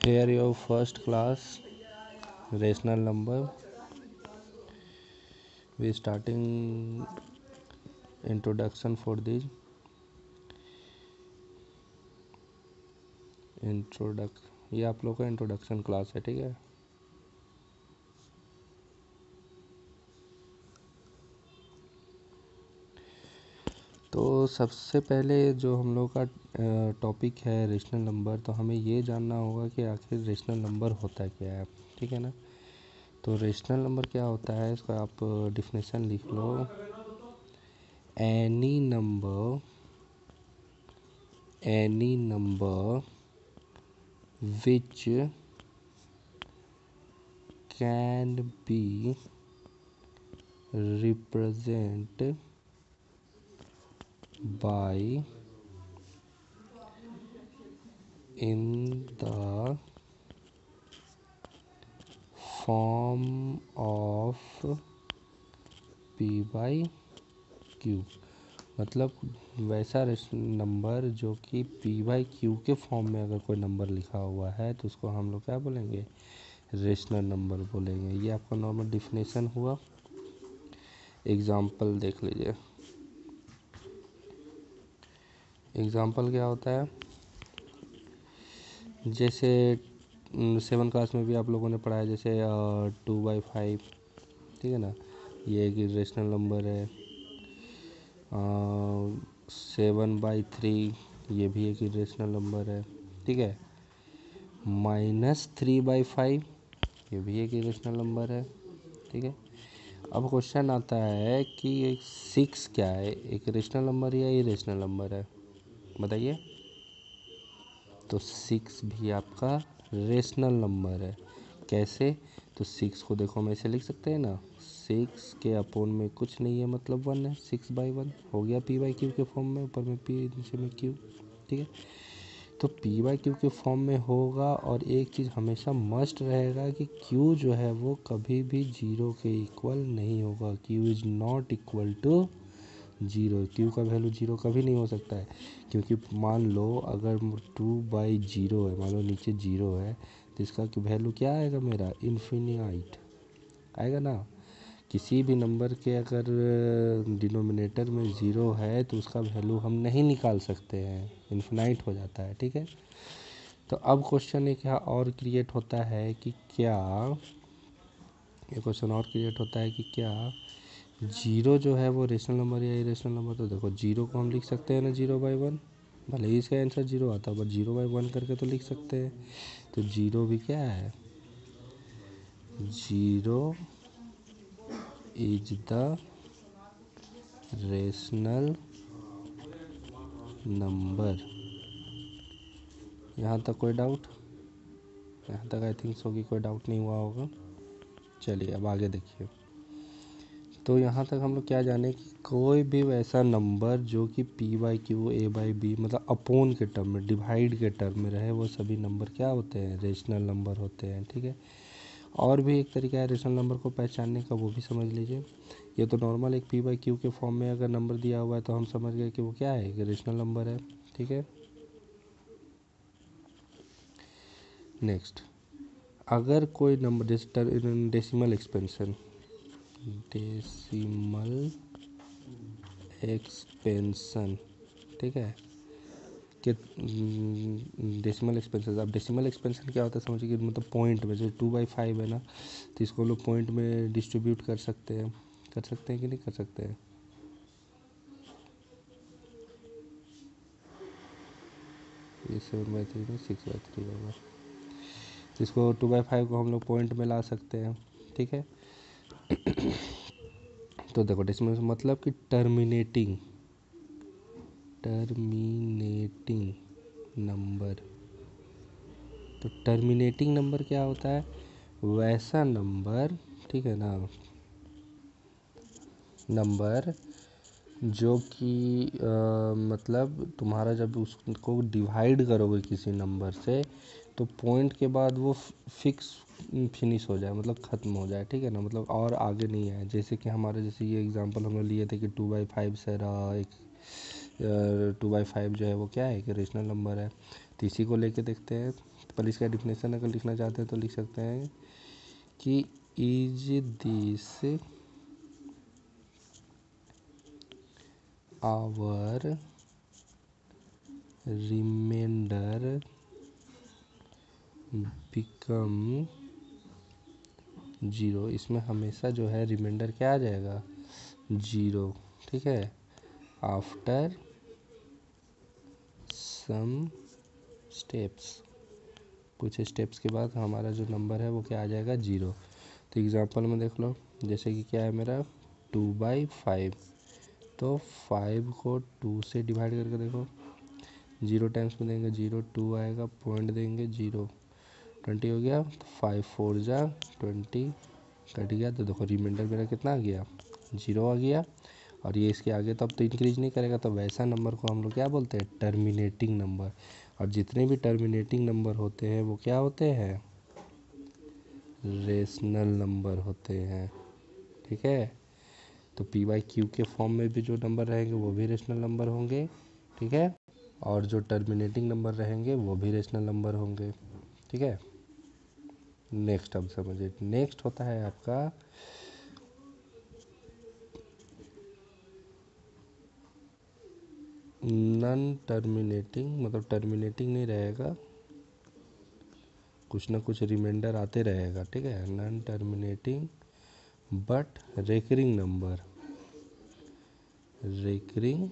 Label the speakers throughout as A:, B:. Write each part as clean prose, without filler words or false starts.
A: Here your first class rational number. We starting introduction for this ये आप लोग का इंट्रोडक्शन क्लास है, ठीक है। तो सबसे पहले जो हम लोग का टॉपिक है रेशनल नंबर, तो हमें ये जानना होगा कि आखिर रेशनल नंबर होता क्या है, ठीक है ना। तो रेशनल नंबर क्या होता है, इसका आप डिफिनेशन लिख लो। Any number which can be represent by in the form of p by q, मतलब वैसा नंबर जो कि p by q के फॉर्म में अगर कोई नंबर लिखा हुआ है तो उसको हम लोग क्या बोलेंगे, रेशनल नंबर बोलेंगे। ये आपका नॉर्मल डिफिनेशन हुआ। एग्जाम्पल देख लीजिए। एग्जाम्पल क्या होता है, जैसे 7 क्लास में भी आप लोगों ने पढ़ा है, जैसे 2/5, ठीक है ना, ये एक रेशनल नंबर है। 7/3 ये भी एक रेशनल नंबर है, ठीक है। -3/5 ये भी एक रेशनल नंबर है, ठीक है। अब क्वेश्चन आता है कि 6 क्या है, एक रेशनल नंबर या इरेशनल नंबर है, बताइए। तो 6 भी आपका रेशनल नंबर है। कैसे, तो 6 को देखो हम ऐसे लिख सकते हैं ना, 6 के अपोन में कुछ नहीं है, मतलब 1 है, 6/1 हो गया p बाई क्यू के फॉर्म में, ऊपर में p नीचे में q, ठीक है। तो p बाई क्यू के फॉर्म में होगा, और एक चीज़ हमेशा मस्ट रहेगा कि q जो है वो कभी भी 0 के इक्वल नहीं होगा। q is not equal to 0, q का वैल्यू 0 कभी नहीं हो सकता है, क्योंकि मान लो अगर 2/0 है, मान लो नीचे 0 है, तो इसका वैल्यू क्या आएगा, मेरा इन्फिनिट आएगा ना। किसी भी नंबर के अगर डिनोमिनेटर में 0 है तो उसका वैल्यू हम नहीं निकाल सकते हैं, इन्फिनाइट हो जाता है, ठीक है। तो अब क्वेश्चन एक यहाँ और क्रिएट होता है कि क्या, ये क्वेश्चन और क्रिएट होता है कि क्या 0 जो है वो रेशनल नंबर या इरेशनल नंबर। तो देखो 0 को हम लिख सकते हैं ना 0/1, भले ही इसका आंसर 0 आता है, बट 0/1 करके तो लिख सकते हैं। तो 0 भी क्या है, 0 इज द रेशनल नंबर। यहाँ तक कोई डाउट, यहाँ तक आई थिंक सो कि कोई डाउट नहीं हुआ होगा। चलिए अब आगे देखिए। तो यहाँ तक हम लोग क्या जाने कि कोई भी वैसा नंबर जो कि p by Q a by b मतलब अपोन के टर्म में, डिवाइड के टर्म में रहे, वो सभी नंबर क्या होते हैं, रेशनल नंबर होते हैं, ठीक है। और भी एक तरीका है रेशनल नंबर को पहचानने का, वो भी समझ लीजिए। ये तो नॉर्मल एक p बाई क्यू के फॉर्म में अगर नंबर दिया हुआ है तो हम समझ गए कि वो क्या है, कि रेशनल नंबर है, ठीक है। नेक्स्ट, अगर कोई नंबर डेसिमल एक्सपेंशन ठीक है, कि डेसिमल एक्सपेंशन, अब डेसिमल एक्सपेंशन क्या होता है समझिए, कि मतलब पॉइंट में, जैसे 2/5 है ना, तो इसको हम लोग पॉइंट में डिस्ट्रीब्यूट कर सकते हैं कि नहीं कर सकते हैं। ये 7/3 में 6/3 होगा, इसको 2/5 को हम लोग पॉइंट में ला सकते हैं, ठीक है। तो देखो डेसिमल मतलब कि टर्मिनेटिंग नंबर। तो टर्मिनेटिंग नंबर क्या होता है, वैसा नंबर, ठीक है ना, नंबर जो कि मतलब तुम्हारा जब उसको डिवाइड करोगे किसी नंबर से, तो पॉइंट के बाद वो फिक्स फिनिश हो जाए, मतलब ख़त्म हो जाए, ठीक है ना, मतलब और आगे नहीं आए। जैसे कि हमारे, जैसे ये एग्जांपल हमने लिए थे कि 2/5 से रहा एक 2/5 जो है वो क्या है, कि रेशनल नंबर है। तो इसी को लेके देखते हैं। पर इसका डिफिनेशन अगर लिखना चाहते हैं तो लिख सकते हैं कि is this our reminder become zero. इसमें हमेशा जो है रिमाइंडर क्या आ जाएगा, जीरो। ठीक है, आफ्टर सम स्टेप्स, कुछ स्टेप्स के बाद हमारा जो नंबर है वो क्या आ जाएगा, जीरो। तो एग्जांपल में देख लो, जैसे कि क्या है मेरा 2/5, तो 5 को 2 से डिवाइड करके देखो, 0 टाइम्स में देंगे 0, 2 आएगा, पॉइंट देंगे 0, 20 हो गया। तो 5 4 जा 20 कट गया, तो देखो रिमाइंडर मेरा कितना आ गया, 0 आ गया। और ये इसके आगे तो अब तो इंक्रीज नहीं करेगा, तो वैसा नंबर को हम लोग क्या बोलते हैं, टर्मिनेटिंग नंबर। और जितने भी टर्मिनेटिंग नंबर होते हैं वो क्या होते हैं, रेशनल नंबर होते हैं। ठीक है, तो p/q के फॉर्म में भी जो नंबर रहेंगे वो भी रेशनल नंबर होंगे। ठीक है, और जो टर्मिनेटिंग नंबर रहेंगे वो भी रेशनल नंबर होंगे। ठीक है, नेक्स्ट अब समझिए, नेक्स्ट होता है आपका नॉन टर्मिनेटिंग, मतलब टर्मिनेटिंग नहीं रहेगा, कुछ ना कुछ रिमाइंडर आते रहेगा। ठीक है, non terminating but recurring number, recurring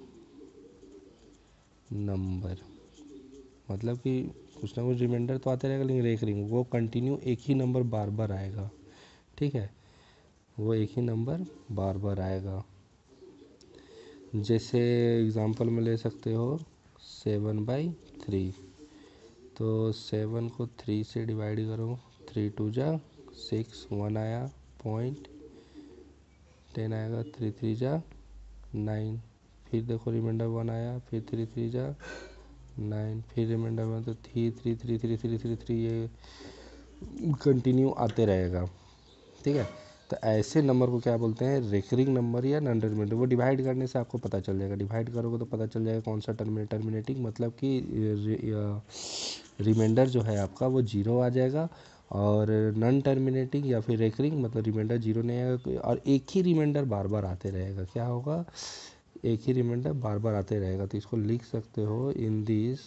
A: number मतलब कि कुछ ना कुछ रिमाइंडर तो आते रहेगा, लेकिन रेकरिंग वो कंटिन्यू एक ही नंबर बार बार आएगा। ठीक है, वो एक ही नंबर बार बार आएगा। जैसे एग्जांपल में ले सकते हो 7/3, तो 7 को 3 से डिवाइड करो, 3 2 जा 6, 1 आया, पॉइंट 10 आएगा, 3 3 जा 9, फिर देखो रिमाइंडर 1 आया, फिर 3 3 जा 9, फिर रिमाइंडर 1, तो 3 3 3 3 3 3 3 ये कंटिन्यू आते रहेगा। ठीक है, तो ऐसे नंबर को क्या बोलते हैं, रेकरिंग नंबर या नॉन टर्मिनेटिंग। वो डिवाइड करने से आपको पता चल जाएगा, डिवाइड करोगे तो पता चल जाएगा कौन सा टर्मिनेटिंग, मतलब कि रिमाइंडर जो है आपका वो जीरो आ जाएगा। और नॉन टर्मिनेटिंग या फिर रेकरिंग मतलब रिमाइंडर जीरो नहीं आएगा, और एक ही रिमाइंडर बार बार आते रहेगा। क्या होगा, एक ही रिमाइंडर बार बार आते रहेगा। तो इसको लिख सकते हो, in this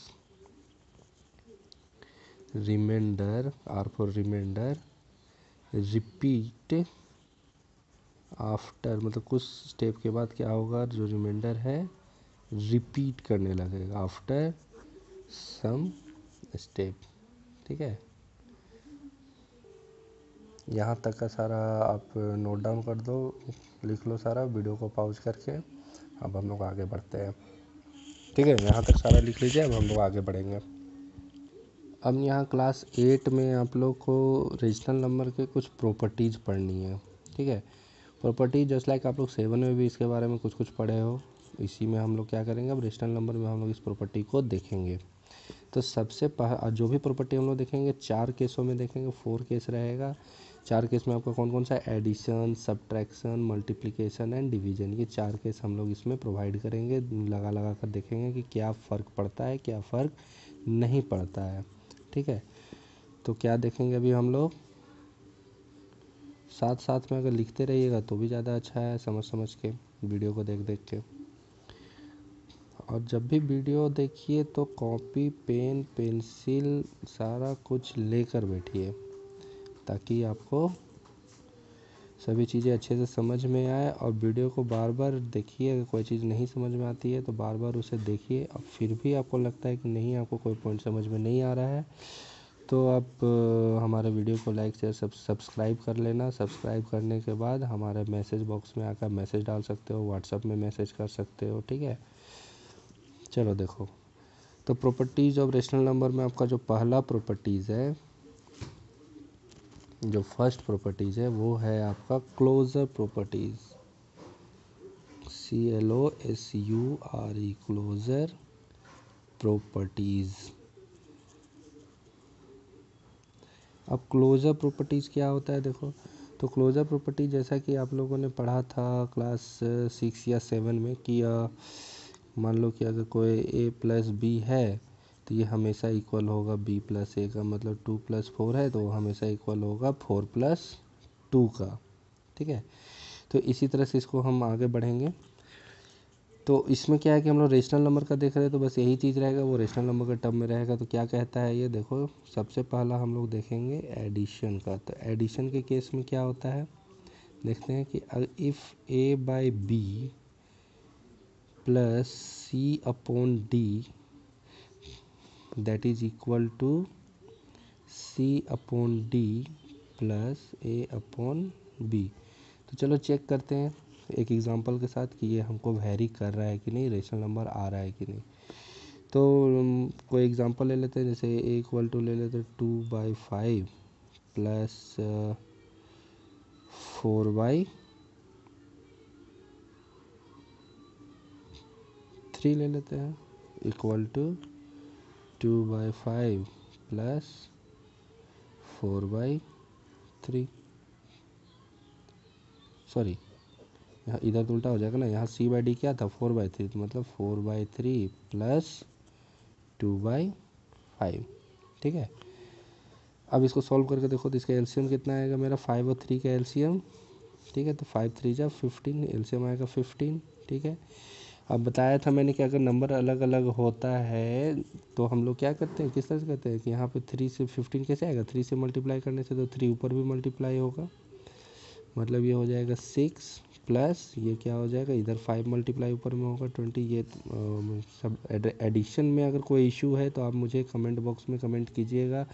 A: reminder, R for reminder, repeat after, मतलब कुछ स्टेप के बाद क्या होगा, जो रिमाइंडर है रिपीट करने लगेगा आफ्टर सम स्टेप। ठीक है, यहाँ तक का सारा आप नोट डाउन कर दो, लिख लो सारा, वीडियो को पॉज करके। अब हम लोग आगे बढ़ते हैं। ठीक है, यहाँ तक सारा लिख लीजिए, अब हम लोग आगे बढ़ेंगे। अब यहाँ क्लास 8 में आप लोग को रेशनल नंबर के कुछ प्रॉपर्टीज़ पढ़नी है। ठीक है, प्रॉपर्टीज जस्ट लाइक आप लोग 7 में भी इसके बारे में कुछ कुछ पढ़े हो, इसी में हम लोग क्या करेंगे, अब रेशनल नंबर में हम लोग इस प्रॉपर्टी को देखेंगे। तो सबसे जो भी प्रॉपर्टी हम लोग देखेंगे 4 केसों में देखेंगे, 4 केस रहेगा। 4 केस में आपका कौन कौन सा, addition, subtraction, multiplication and division, ये 4 केस हम लोग इसमें प्रोवाइड करेंगे। लगा लगा कर देखेंगे कि क्या फ़र्क पड़ता है, क्या फ़र्क नहीं पड़ता है। ठीक है, तो क्या देखेंगे अभी हम लोग, साथ साथ में अगर लिखते रहिएगा तो भी ज़्यादा अच्छा है, समझ समझ के, वीडियो को देख देख के। और जब भी वीडियो देखिए तो कॉपी, पेन, पेंसिल सारा कुछ लेकर बैठिए, ताकि आपको सभी चीज़ें अच्छे से समझ में आए। और वीडियो को बार बार देखिए, अगर कोई चीज़ नहीं समझ में आती है तो बार बार उसे देखिए। और फिर भी आपको लगता है कि नहीं, आपको कोई पॉइंट समझ में नहीं आ रहा है, तो आप हमारे वीडियो को लाइक शेयर सब्सक्राइब कर लेना। सब्सक्राइब करने के बाद हमारे मैसेज बॉक्स में आकर मैसेज डाल सकते हो, व्हाट्सएप में मैसेज कर सकते हो। ठीक है, चलो देखो, तो प्रॉपर्टीज़ ऑफ रेशनल नंबर में आपका जो पहला प्रॉपर्टीज़ है, जो फर्स्ट प्रॉपर्टीज़ है वो है आपका closure properties, CLOSURE, closure properties. अब क्लोजर प्रॉपर्टीज़ क्या होता है देखो, तो क्लोजर प्रॉपर्टी जैसा कि आप लोगों ने पढ़ा था क्लास 6 या 7 में कि मान लो कि अगर कोई A + B है तो ये हमेशा इक्वल होगा b प्लस ए का, मतलब 2 प्लस 4 है तो वो हमेशा इक्वल होगा 4 प्लस 2 का। ठीक है, तो इसी तरह से इसको हम आगे बढ़ेंगे। तो इसमें क्या है कि हम लोग रेशनल नंबर का देख रहे हैं, तो बस यही चीज़ रहेगा, वो रेशनल नंबर के टर्म में रहेगा। तो क्या कहता है ये देखो, सबसे पहला हम लोग देखेंगे एडिशन का। तो एडिशन के केस में क्या होता है, देखते हैं कि if a by B plus C upon D that is equal to C upon D plus A upon B. तो चलो चेक करते हैं एक एग्जांपल के साथ कि ये हमको वैरी कर रहा है कि नहीं, रेशनल नंबर आ रहा है कि नहीं। तो कोई एग्जांपल ले लेते हैं, जैसे ए इक्वल टू ले लेते हैं 2/5 प्लस 4/3 ले लेते हैं, इक्वल टू 2/5 प्लस 4/3। सॉरी, यहाँ इधर तो उल्टा हो जाएगा ना, यहाँ c/d क्या था 4/3, तो मतलब 4/3 प्लस 2/5। ठीक है, अब इसको सॉल्व करके देखो तो इसका एलसीएम कितना आएगा मेरा, 5 और 3 का एलसीएम। ठीक है, तो 5 3 जा 15, एलसीएम आएगा 15। ठीक है, अब बताया था मैंने कि अगर नंबर अलग अलग होता है तो हम लोग क्या करते हैं, किस तरह से करते हैं कि यहाँ पे 3 से 15 कैसे आएगा, 3 से मल्टीप्लाई करने से, तो 3 ऊपर भी मल्टीप्लाई होगा, मतलब ये हो जाएगा 6 प्लस ये क्या हो जाएगा, इधर 5 मल्टीप्लाई ऊपर में होगा 20। ये सब एडिशन में अगर कोई इशू है तो आप मुझे कमेंट बॉक्स में कमेंट कीजिएगा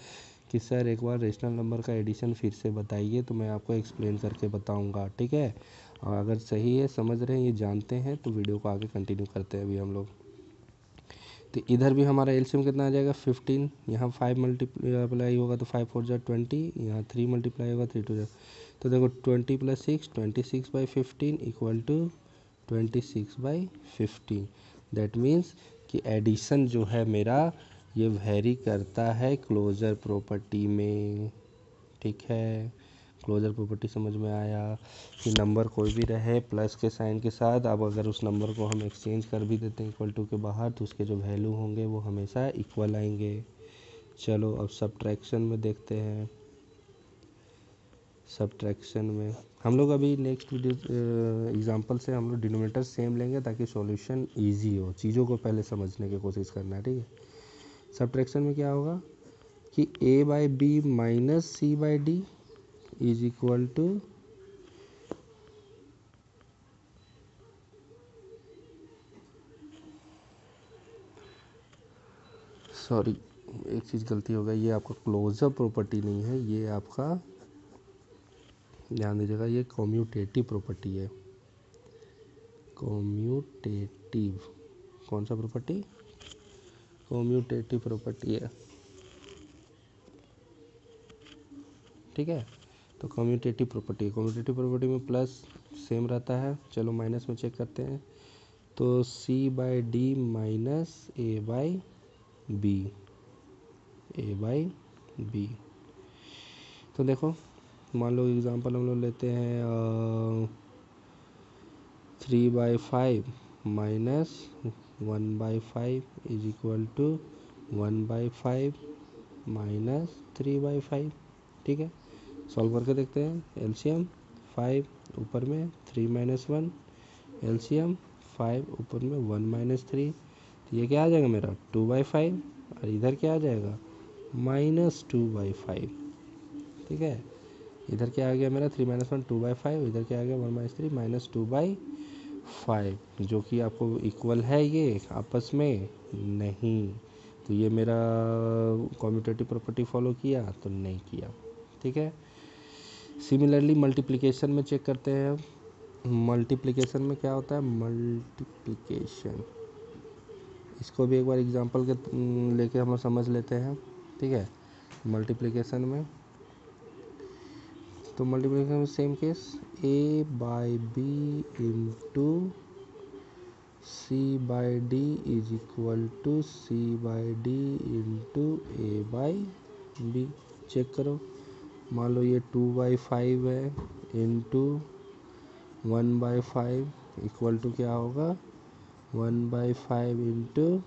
A: कि सर एक बार रेशनल नंबर का एडिशन फिर से बताइए, तो मैं आपको एक्सप्लेन करके बताऊंगा। ठीक है, और अगर सही है, समझ रहे हैं, ये जानते हैं, तो वीडियो को आगे कंटिन्यू करते हैं अभी हम लोग। तो इधर भी हमारा एलसीएम कितना आ जाएगा 15, यहाँ 5 मल्टीप्लाई होगा तो 5 4 जा 20, यहाँ 3 मल्टीप्लाई होगा 3 2 जा, तो देखो 20 plus 6 26/15 equal to 26/15। That means कि एडिशन जो है मेरा ये वैरी करता है क्लोजर प्रॉपर्टी में। ठीक है, क्लोजर प्रॉपर्टी समझ में आया कि नंबर कोई भी रहे प्लस के साइन के साथ, अब अगर उस नंबर को हम एक्सचेंज कर भी देते हैं इक्वल टू के बाहर, तो उसके जो वैल्यू होंगे वो हमेशा इक्वल आएंगे। चलो अब सब्ट्रैक्शन में देखते हैं। सब्ट्रैक्शन में हम लोग अभी नेक्स्ट वीडियो एग्जांपल से हम लोग डिनोमिनेटर सेम लेंगे ताकि सॉल्यूशन इजी हो, चीज़ों को पहले समझने की कोशिश करना है। ठीक है, सब्ट्रैक्शन में क्या होगा कि a by B minus C by D is equal to sorry एक चीज़ गलती हो गई, ये आपका क्लोजर प्रॉपर्टी नहीं है, ये आपका ध्यान दीजिएगा, ये कम्यूटेटिव प्रॉपर्टी है। कम्यूटेटिव कौन सा प्रॉपर्टी, कम्यूटेटिव प्रॉपर्टी है। ठीक है, तो कम्यूटेटिव प्रॉपर्टी में प्लस सेम रहता है, चलो माइनस में चेक करते हैं। तो C by D minus A by B. तो देखो मान लो एग्जांपल हम लोग लेते हैं 3/5 minus 1/5 is equal to 1/5 minus 3/5। ठीक है, सॉल्व करके देखते हैं। एलसीएम 5 ऊपर में 3 माइनस 1, एलसीएम 5 ऊपर में 1 माइनस 3, तो ये क्या आ जाएगा मेरा 2/5, और इधर क्या आ जाएगा -2/5। ठीक है, इधर क्या आ गया मेरा 3 माइनस 1 2/5, इधर क्या आ गया 1 माइनस 3 -2/5, जो कि आपको इक्वल है ये आपस में नहीं, तो ये मेरा कम्यूटेटिव प्रॉपर्टी फॉलो किया तो नहीं किया। ठीक है, सिमिलरली मल्टीप्लिकेशन में चेक करते हैं। मल्टीप्लिकेशन में क्या होता है, मल्टीप्लिकेशन इसको भी एक बार एग्जांपल के लेके हम लोग समझ लेते हैं। ठीक है, मल्टीप्लिकेशन में तो मल्टीप्लिकेशन में same case, a by B into C by D is equal to C by D into A by B. Check करो, मान लो ये 2/5 है इंटू 1/5 इक्वल टू क्या होगा 1/5 इंटू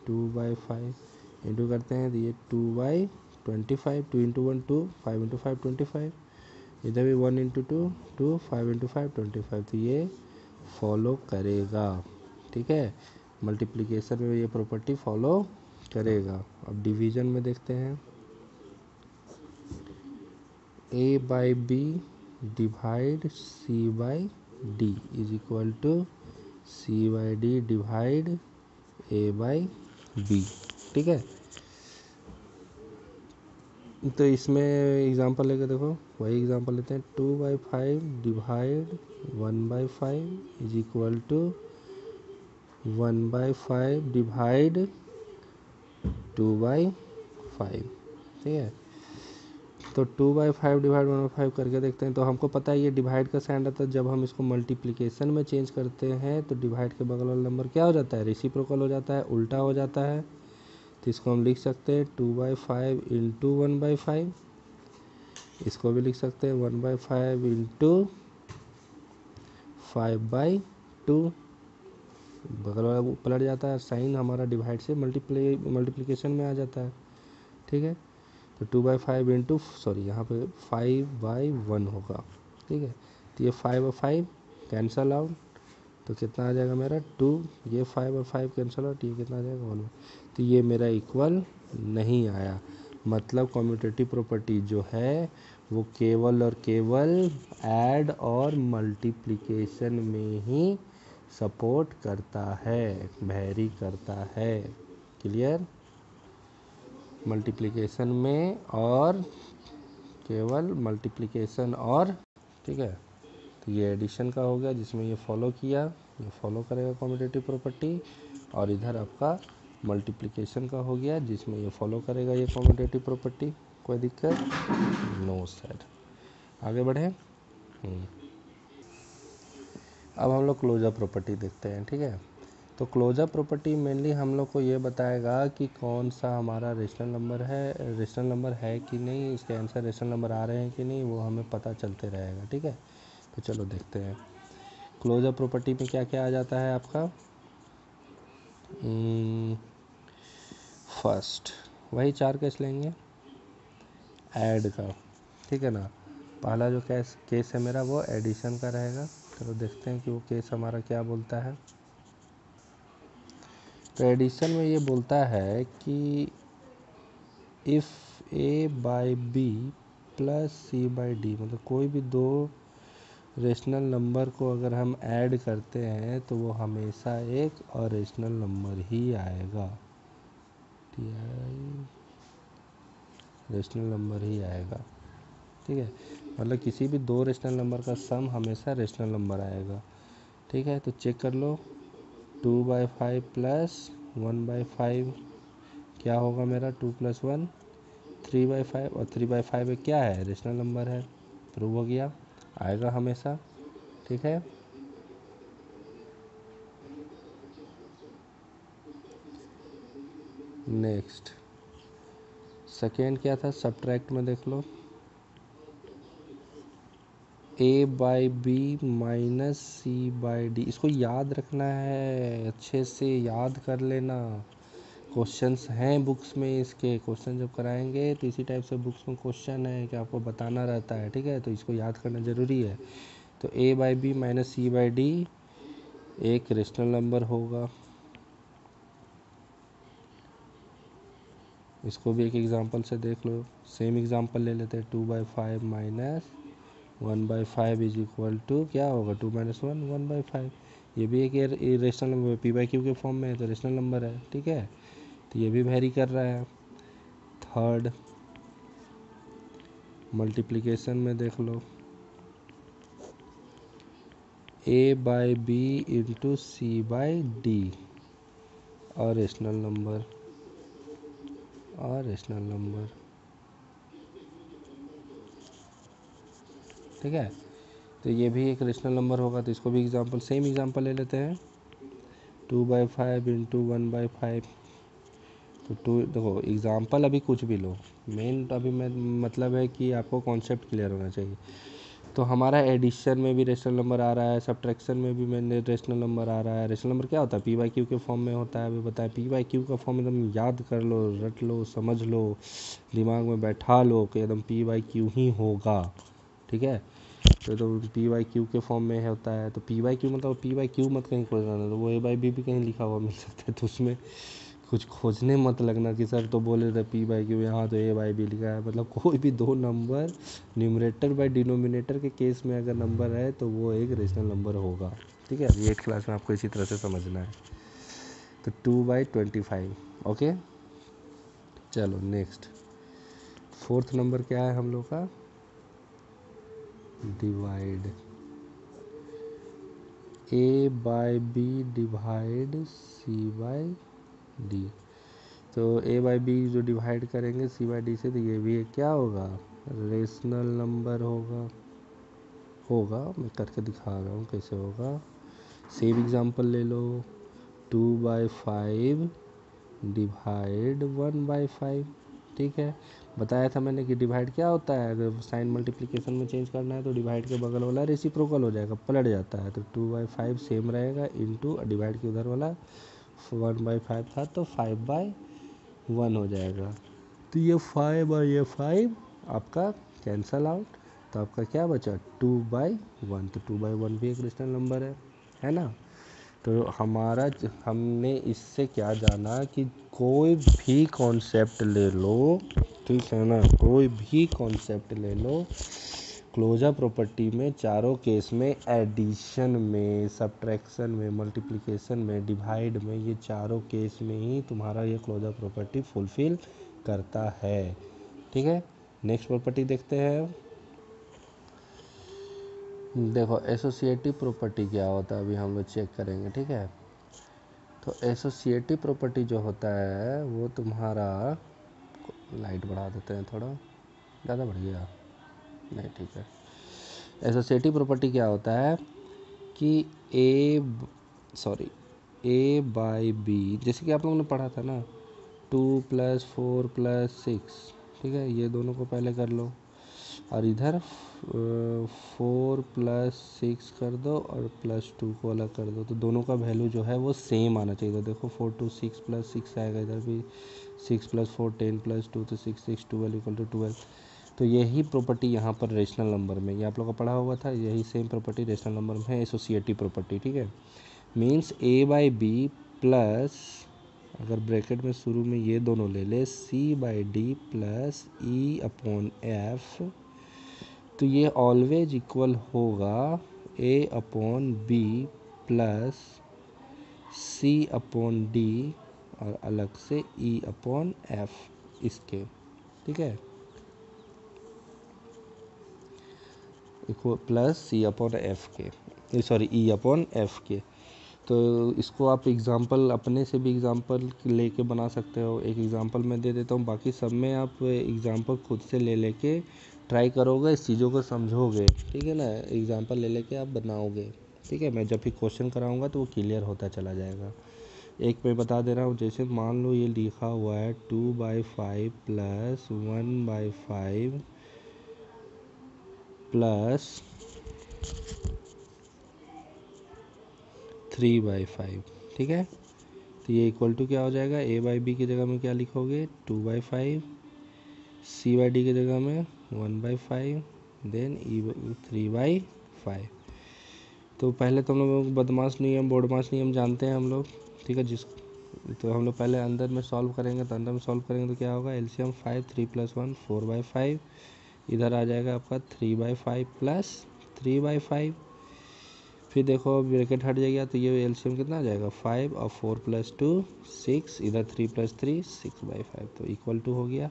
A: 2/5। इंटू करते हैं तो ये 2/25, 2 इंटू 1 2, 5 इंटू 5 25, इधर भी 1 इंटू 2 2, 5 इंटू 5 25, तो ये फॉलो करेगा। ठीक है, मल्टीप्लिकेशन में ये प्रॉपर्टी फॉलो करेगा। अब डिवीजन में देखते हैं, a by B divide C by D is equal to C by D divide A by B. ठीक है, तो इसमें एग्जांपल लेके देखो, वही एग्जांपल लेते हैं, 2/5 divide 1/5 is equal to 1/5 divide 2/5। ठीक है, तो 2/5 डिवाइड 1/5 करके देखते हैं। तो हमको पता है ये डिवाइड का साइन रहता है, जब हम इसको मल्टीप्लिकेशन में चेंज करते हैं तो डिवाइड के बगल वाला नंबर क्या हो जाता है, रेसिप्रोकल हो जाता है, उल्टा हो जाता है। तो इसको हम लिख सकते हैं 2/5 इंटू 1/5, इसको भी लिख सकते हैं 1/5 इंटू 5/2। बगल वाला पलट जाता है, साइन हमारा डिवाइड से मल्टीप्लिकेशन में आ जाता है। ठीक है, तो 2/5 इंटू यहाँ पे 5/1 होगा। ठीक है, तो ये 5 और 5 कैंसल आउट, तो कितना आ जाएगा मेरा 2, ये 5 और 5 कैंसल आउट, ये कितना आ जाएगा 1। तो ये मेरा इक्वल नहीं आया। मतलब कम्यूटेटिव प्रॉपर्टी जो है वो केवल और केवल ऐड और मल्टीप्लिकेशन में ही सपोर्ट करता है, वेरी करता है। क्लियर, मल्टीप्लिकेशन में और केवल मल्टीप्लिकेशन और। ठीक है, तो ये एडिशन का हो गया जिसमें ये फॉलो किया, ये फॉलो करेगा कम्यूटेटिव प्रॉपर्टी। और इधर आपका मल्टीप्लिकेशन का हो गया जिसमें ये फॉलो करेगा ये कम्यूटेटिव प्रॉपर्टी। कोई दिक्कत? No sir. आगे बढ़े। अब हम लोग क्लोजर प्रॉपर्टी देखते हैं। ठीक है, तो क्लोजर प्रॉपर्टी मेनली हम लोग को ये बताएगा कि कौन सा हमारा रेशनल नंबर है कि नहीं, इसके आंसर रेशनल नंबर आ रहे हैं कि नहीं, वो हमें पता चलते रहेगा। ठीक है, तो चलो देखते हैं क्लोजर प्रॉपर्टी में क्या क्या आ जाता है आपका। फर्स्ट वही 4 केस लेंगे ऐड का। ठीक है ना, पहला जो केस है मेरा वो एडिशन का रहेगा। चलो देखते हैं कि वो केस हमारा क्या बोलता है। तो एडिशन में ये बोलता है कि if A by B plus C by D, मतलब कोई भी दो रेशनल नंबर को अगर हम ऐड करते हैं तो वो हमेशा एक और रेशनल नंबर ही आएगा। रेशनल नंबर ही आएगा। ठीक है, मतलब किसी भी दो रेशनल नंबर का सम हमेशा रेशनल नंबर आएगा। ठीक है, तो चेक कर लो 2/5 प्लस 1/5 क्या होगा मेरा, 2 + 1 3/5, और 3/5 क्या है, रेशनल नंबर है। प्रूव हो गया, आएगा हमेशा। ठीक है, नेक्स्ट सेकेंड क्या था, सब्ट्रैक्ट में देख लो, a by B minus C by D. इसको याद रखना है, अच्छे से याद कर लेना। क्वेश्चंस हैं बुक्स में, इसके क्वेश्चन जब कराएंगे तो इसी टाइप से बुक्स में क्वेश्चन है कि आपको बताना रहता है। ठीक है, तो इसको याद करना ज़रूरी है। तो a by B minus C by D एक रेशनल नंबर होगा। इसको भी एक एग्जांपल से देख लो, सेम एग्जांपल ले लेते हैं, 2/5 माइनस 1/5 इज इक्वल टू क्या होगा, 2 - 1 1/5। ये भी एक रेशनल नंबर p/q के फॉर्म में है, तो रेशनल नंबर है। ठीक है, तो ये भी वेरी कर रहा है। थर्ड मल्टीप्लिकेशन में देख लो, a by B into C by D और रेशनल नंबर ठीक है, तो ये भी एक रेशनल नंबर होगा। तो इसको भी सेम एग्जांपल ले लेते हैं, 2/5 इंटू 1/5। तो देखो एग्जांपल अभी कुछ भी लो, मेन तो अभी मैं मतलब है कि आपको कॉन्सेप्ट क्लियर होना चाहिए। तो हमारा एडिशन में भी रेशनल नंबर आ रहा है, सब्ट्रैक्शन में भी मैंने रेशनल नंबर आ रहा है। रेशनल नंबर क्या होता है? पी बाई क्यू के फॉर्म में होता है। अभी बताया पी बाई क्यू का फॉर्म एकदम याद कर लो, रट लो, समझ लो, दिमाग में बैठा लो कि एकदम पी बाई क्यू ही होगा। ठीक है, तो पी बाई क्यू के फॉर्म में होता है। तो पी बाई क्यू मतलब पी बाई क्यू मत कहीं खोजना, तो वो ए बाई बी भी कहीं लिखा हुआ मिल सकता है, तो उसमें कुछ खोजने मत लगना कि सर तो बोले थे पी बाई क्यू, यहाँ तो ए बाई बी लिखा है। मतलब कोई भी दो नंबर न्यूमरेटर बाई डिनोमिनेटर के केस में अगर नंबर है तो वो एक रेशनल नंबर होगा। ठीक है, ये 8th क्लास में आपको इसी तरह से समझना है। तो 2/25। ओके, चलो नेक्स्ट 4th नंबर क्या है हम लोग का? Divide A by B divide C by D. तो ए बाई बी जो डिवाइड करेंगे सी बाई डी से, तो ये भी क्या होगा? रेशनल नंबर होगा। मैं करके दिखा रहा हूँ कैसे होगा। सेम एग्जांपल ले लो, 2/5 डिवाइड 1/5। ठीक है, बताया था मैंने कि डिवाइड क्या होता है, अगर साइन मल्टीप्लिकेशन में चेंज करना है तो डिवाइड के बगल वाला रेसिप्रोकल हो जाएगा, पलट जाता है। तो 2/5 सेम रहेगा, इंटू डिवाइड के उधर वाला 1/5 था तो 5/1 हो जाएगा। तो ये 5 और ये 5 आपका कैंसल आउट, तो आपका क्या बचा? 2/1। तो 2/1 भी एक रेशनल नंबर है ना। तो हमने इससे क्या जाना कि कोई भी कॉन्सेप्ट ले लो, ठीक है ना, कोई भी कॉन्सेप्ट ले लो, क्लोजर प्रॉपर्टी में चारों केस में, एडिशन में, सब्ट्रैक्शन में, मल्टीप्लिकेशन में, डिवाइड में, ये चारों केस में ही तुम्हारा ये क्लोजर प्रॉपर्टी फुलफिल करता है। ठीक है, नेक्स्ट प्रॉपर्टी देखते हैं। देखो एसोसिएटिव प्रॉपर्टी क्या होता है, अभी हम लोग चेक करेंगे। ठीक है, तो एसोसिएटिव प्रॉपर्टी जो होता है वो तुम्हारा, लाइट बढ़ा देते हैं थोड़ा, ज़्यादा बढ़ गया, नहीं ठीक है। एसोसिएटिव प्रॉपर्टी क्या होता है कि ए बाई बी, जैसे कि आप लोगों ने पढ़ा था ना, 2 + 4 + 6। ठीक है, ये दोनों को पहले कर लो, और इधर 4 + 6 कर दो और +2 को अलग कर दो, तो दोनों का वैल्यू जो है वो सेम आना चाहिए। तो देखो 4 2 6 + 6 आएगा, इधर भी 6 + 4 10 + 2 तो 6 6 12 = 12। तो यही प्रॉपर्टी यहाँ पर रेशनल नंबर में, ये आप लोग का पढ़ा हुआ था, यही सेम प्रॉपर्टी रेशनल नंबर में है, एसोसिएटिव प्रॉपर्टी। ठीक है, means A by B plus, अगर ब्रैकेट में शुरू में ये दोनों ले ले, C by D plus E upon F, तो ये ऑलवेज इक्वल होगा A upon B plus C upon D और अलग से ई अपॉन एफ इसके। ठीक है, equal plus C upon F के, सॉरी ई अपॉन एफ के। तो इसको आप एग्जांपल अपने से भी एग्जांपल लेके बना सकते हो। एक एग्जांपल मैं दे देता हूँ, बाकी सब में आप एग्जांपल खुद से ले लेके ट्राई करोगे, इस चीज़ों को समझोगे। ठीक है ना, एग्जांपल ले लेके आप बनाओगे। ठीक है, मैं जब भी क्वेश्चन कराऊंगा तो वो क्लियर होता चला जाएगा। एक मैं बता दे रहा हूँ, जैसे मान लो ये लिखा हुआ है 2/5 + 1/5 प्लस 3/5। ठीक है, तो ये इक्वल टू क्या हो जाएगा? ए बाई बी की जगह में क्या लिखोगे? 2/5, सी बाई डी की जगह में 1/5, देन ई 3/5। तो पहले तो हम लोग बदमाश नियम, बोर्डमास नियम जानते हैं हम लोग। ठीक है, तो हम लोग पहले अंदर में सॉल्व करेंगे, तो अंदर में सॉल्व करेंगे तो क्या होगा? एलसीएम 5, 3 + 1 4/5, इधर आ जाएगा आपका 3/5 प्लस 3/5। फिर देखो ब्रैकेट हट जाएगा, तो ये एलसीएम कितना आ जाएगा? 5 और 4 + 2 6, इधर 3 + 3 6/5, तो इक्वल टू हो गया।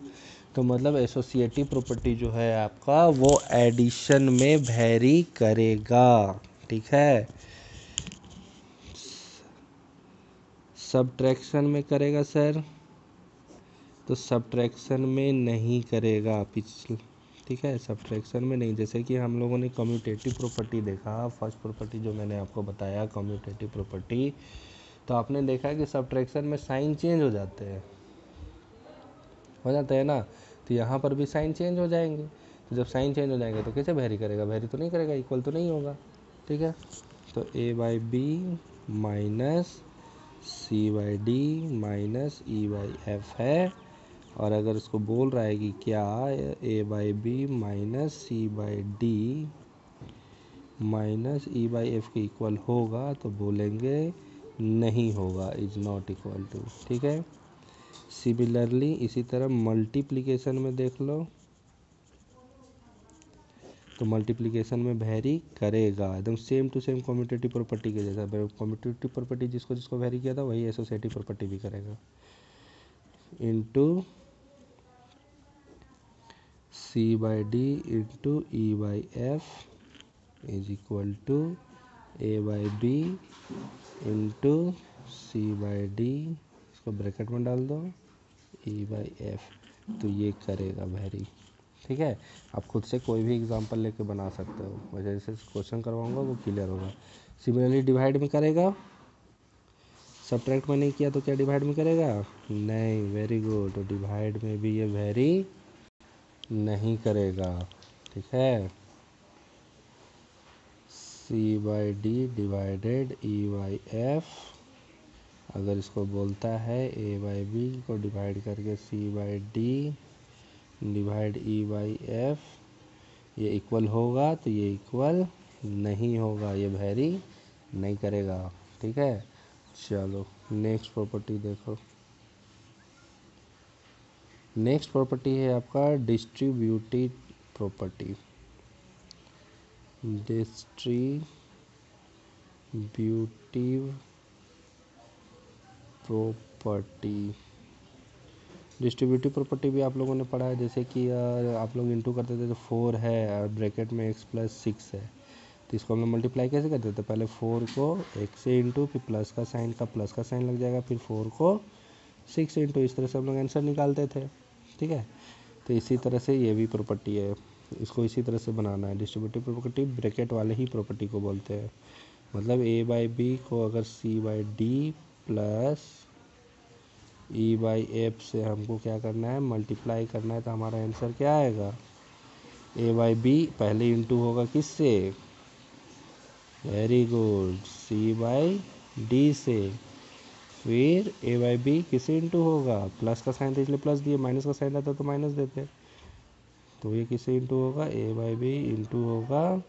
A: तो मतलब एसोसिएटिव प्रॉपर्टी जो है आपका वो एडिशन में वेरी करेगा। ठीक है, सब्ट्रैक्शन में करेगा सर, तो सब्ट्रैक्शन में नहीं करेगा पिछले। ठीक है, सब्ट्रैक्शन में नहीं। जैसे कि हम लोगों ने कम्यूटेटिव प्रॉपर्टी देखा, फर्स्ट प्रॉपर्टी जो मैंने आपको बताया कम्यूटेटिव प्रॉपर्टी, तो आपने देखा कि सब्ट्रैक्शन में साइन चेंज हो जाते हैं, हो जाता है ना। तो यहाँ पर भी साइन चेंज हो जाएंगे। तो जब साइन चेंज हो जाएगा तो कैसे वेरी करेगा, वेरी तो नहीं करेगा, इक्वल तो नहीं होगा, ठीक है। तो A by B minus C by D minus E by F है। और अगर इसको बोल रहा है कि क्या A by B minus C by D minus E by F के इक्वल होगा, तो बोलेंगे नहीं होगा, इज नॉट इक्वल टू, ठीक है। सिमिलरली इसी तरह मल्टीप्लिकेशन में देख लो, तो मल्टीप्लिकेशन में वेरी करेगा, एकदम same to same commutative property के जैसा। कम्यूटेटिव प्रॉपर्टी जिसको जिसको वेरी किया था वही एसोसिएटिव प्रॉपर्टी भी करेगा। Into C by D into E by F is equal to A by B into C by D, इसको ब्रैकेट में डाल दो, ई बाई एफ, तो ये करेगा वेरी, ठीक है। आप खुद से कोई भी एग्जांपल लेके बना सकते हो, वजह जैसे क्वेश्चन करवाऊंगा वो क्लियर होगा। सिमिलरली डिवाइड में करेगा, सब्ट्रैक्ट में नहीं किया तो क्या डिवाइड में करेगा, नहीं, वेरी गुड, तो डिवाइड में भी ये वेरी नहीं करेगा, ठीक है। C by D divided E by F, अगर इसको बोलता है ए बाई बी को डिवाइड करके C by D divide E by F, ये इक्वल होगा, तो ये इक्वल नहीं होगा, ये वेरी नहीं करेगा, ठीक है। चलो नेक्स्ट प्रॉपर्टी देखो। नेक्स्ट प्रॉपर्टी है आपका distributive property. Distributive property, distributive property भी आप लोगों ने पढ़ा है, जैसे कि आप लोग इंटू करते थे तो 4 है और ब्रैकेट में x प्लस 6 है, तो इसको हम लोग मल्टीप्लाई कैसे करते थे, पहले 4 को x से इंटू, फिर प्लस का साइन लग जाएगा, फिर 4 को 6 से इंटू, इस तरह से हम लोग आंसर निकालते थे, ठीक है। तो इसी तरह से ये भी प्रॉपर्टी है, इसको इसी तरह से बनाना है। डिस्ट्रीब्यूटिव प्रॉपर्टी ब्रैकेट वाले ही प्रॉपर्टी को बोलते हैं, मतलब ए बाई बी को अगर C by D plus E by F से हमको क्या करना है, मल्टीप्लाई करना है, तो हमारा आंसर क्या आएगा, ए बाई बी पहले इंटू होगा किससे, very good, C by D से, फिर ए बाई बी किससे इंटू होगा, प्लस का साइन था इसलिए प्लस दिए, माइनस का साइन रहता तो माइनस देते, तो ये किससे इंटू होगा, ए बाई बी इंटू होगा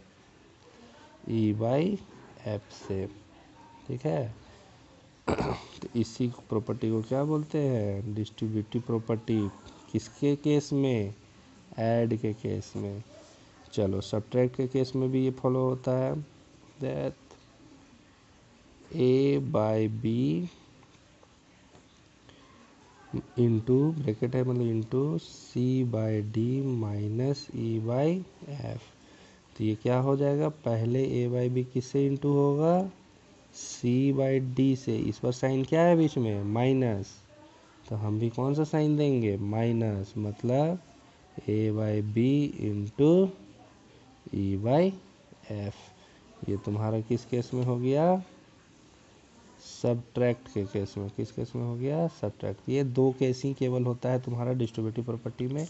A: ई बाई एफ से, ठीक है। तो इसी प्रॉपर्टी को क्या बोलते हैं, डिस्ट्रीब्यूटिव प्रॉपर्टी, किसके केस में, ऐड के केस में। चलो सब्ट्रैक्ट के केस में भी ये फॉलो होता है, that A by B into bracket है मतलब into C by D minus E by F, तो ये क्या हो जाएगा, पहले ए बाई बी किससे इंटू होगा, सी बाई डी से, इस पर साइन क्या है बीच में, माइनस, तो हम भी कौन सा साइन देंगे, माइनस, मतलब A by B into E by F. ये तुम्हारा किस केस में हो गया, सब्ट्रैक्ट के केस में, किस केस में हो गया, सब्ट्रैक्ट। ये दो केस ही केवल होता है तुम्हारा डिस्ट्रीब्यूटिव प्रॉपर्टी में,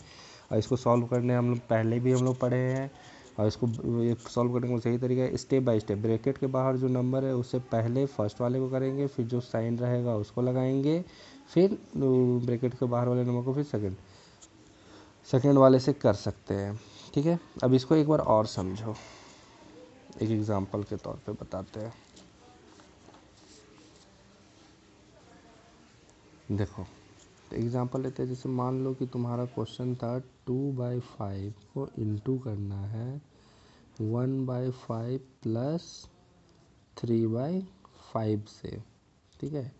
A: और इसको सॉल्व करने हम लोग पहले भी हम लोग पढ़े हैं, और इसको ये सॉल्व करने का सही तरीका है स्टेप बाय स्टेप, ब्रैकेट के बाहर जो नंबर है उससे पहले फर्स्ट वाले को करेंगे, फिर जो साइन रहेगा उसको लगाएंगे, फिर ब्रैकेट के बाहर वाले नंबर को फिर सेकेंड वाले से कर सकते हैं, ठीक है। अब इसको एक बार और समझो, एक एग्जांपल के तौर पे बताते हैं। देखो एग्जांपल लेते हैं, जैसे मान लो कि तुम्हारा क्वेश्चन था 2/5 को इंटू करना है 1/5 प्लस 3/5 से, ठीक है।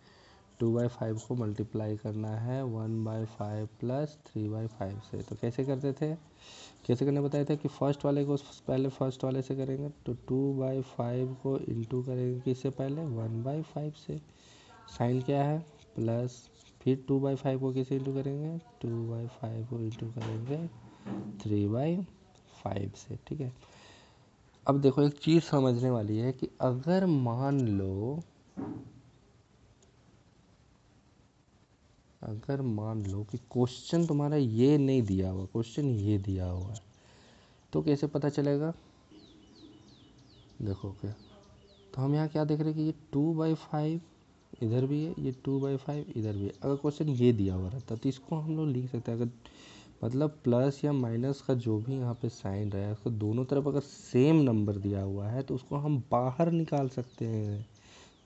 A: 2/5 को मल्टीप्लाई करना है 1/5 प्लस 3/5 से, तो कैसे करते थे, कैसे करने बताए थे कि फर्स्ट वाले को पहले फर्स्ट वाले से करेंगे, तो 2/5 को इंटू करेंगे किससे पहले, 1/5 से, साइन क्या है प्लस, फिर 2/5 को किसे इंटू करेंगे, 2/5 को इंटू करेंगे 3/5 से, ठीक है। अब देखो एक चीज़ समझने वाली है कि अगर मान लो कि क्वेश्चन तुम्हारा ये नहीं दिया हुआ, क्वेश्चन ये दिया हुआ है, तो कैसे पता चलेगा? देखो क्या, तो हम यहाँ क्या देख रहे हैं कि ये 2/5 इधर भी है, ये 2/5 इधर भी है। अगर क्वेश्चन ये दिया हुआ रहता तो इसको हम लोग लिख सकते हैं, अगर मतलब प्लस या माइनस का जो भी यहाँ पे साइन रहा है उसको दोनों तरफ अगर सेम नंबर दिया हुआ है तो उसको हम बाहर निकाल सकते हैं।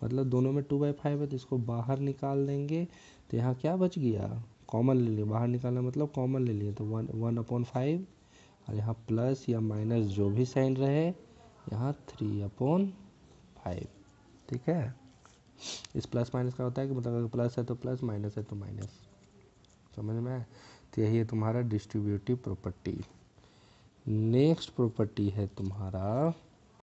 A: मतलब दोनों में 2/5 है तो इसको बाहर निकाल देंगे, तो यहाँ क्या बच गया, कॉमन ले लिए। बाहर निकालना मतलब कॉमन ले लिए, तो 1/5, और यहाँ प्लस या माइनस जो भी साइन रहे यहाँ 3/5। ठीक है, इस प्लस माइनस का होता है कि मतलब अगर प्लस है तो प्लस, माइनस है तो माइनस। समझ में आया? तो यही है तुम्हारा डिस्ट्रीब्यूटिव प्रॉपर्टी। नेक्स्ट प्रॉपर्टी है तुम्हारा